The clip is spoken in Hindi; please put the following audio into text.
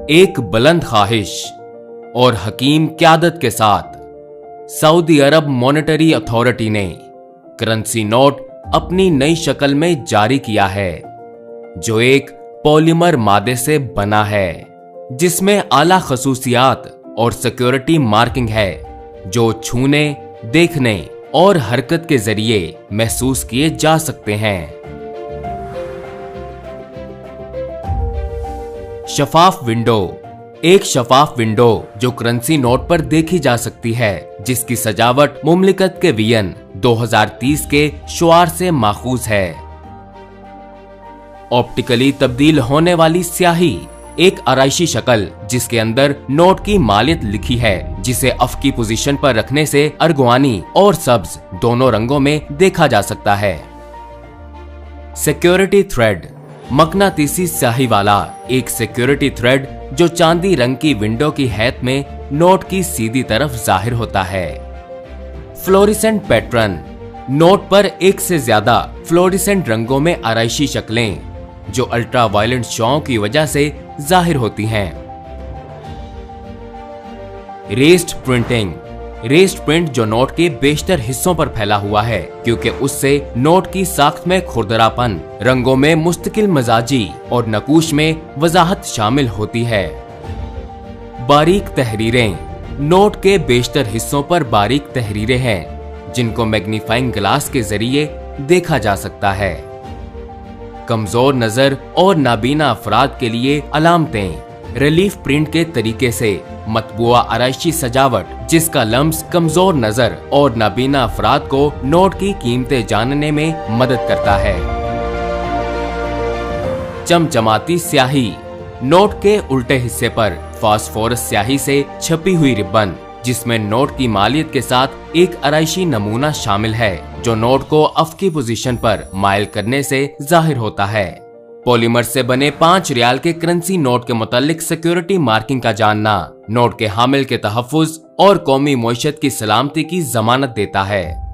एक बुलंद ख्वाहिश और हकीम क़यादत के साथ सऊदी अरब मॉनेटरी अथॉरिटी ने करेंसी नोट अपनी नई शक्ल में जारी किया है, जो एक पॉलीमर मादे से बना है जिसमें आला खसूसियात और सिक्योरिटी मार्किंग है जो छूने, देखने और हरकत के जरिए महसूस किए जा सकते हैं। शफाफ विंडो। एक शफाफ विंडो जो करेंसी नोट पर देखी जा सकती है, जिसकी सजावट मुमलिकत के वियन 2030 के शुआर से माखूज है। ऑप्टिकली तब्दील होने वाली स्याही। एक आराइशी शक्ल जिसके अंदर नोट की मालियत लिखी है, जिसे अफ की पोजीशन पर रखने से अर्गवानी और सब्ज दोनों रंगों में देखा जा सकता है। Security thread. मकनातीसी स्याही वाला एक सिक्योरिटी थ्रेड जो चांदी रंग की विंडो की हैत में नोट की सीधी तरफ जाहिर होता है। Fluorescent pattern. नोट पर एक से ज्यादा फ्लोरिसेंट रंगों में आराइशी शक्लें जो अल्ट्रा वायलेंट शॉ की वजह से जाहिर होती हैं। Raised printing. रेस्ड प्रिंट जो नोट के बेशतर हिस्सों पर फैला हुआ है, क्योंकि उससे नोट की साख्त में खुरदरापन, रंगों में मुस्तकिल मजाजी और नकूश में वजाहत शामिल होती है। बारीक तहरीरें। नोट के बेशतर हिस्सों पर बारीक तहरीरें हैं जिनको मैग्नीफाइंग ग्लास के जरिए देखा जा सकता है। कमजोर नजर और नाबीना अफराद के लिए अलामतें। रिलीफ प्रिंट के तरीके से मतबूआ आराइशी सजावट जिसका लम्स कमजोर नजर और नाबीना अफराद को नोट की कीमतें जानने में मदद करता है। चमचमाती स्याही। नोट के उल्टे हिस्से पर फास्फोरस स्याही से छपी हुई रिबन जिसमें नोट की मालियत के साथ एक आराइशी नमूना शामिल है, जो नोट को अफ की पोजीशन पर माइल करने से जाहिर होता है। पॉलीमर से बने 5 रियाल के करेंसी नोट के मुतालिक सिक्योरिटी मार्किंग का जानना नोट के हामिल के तहफ्फुज और कौमी मईशत की सलामती की जमानत देता है।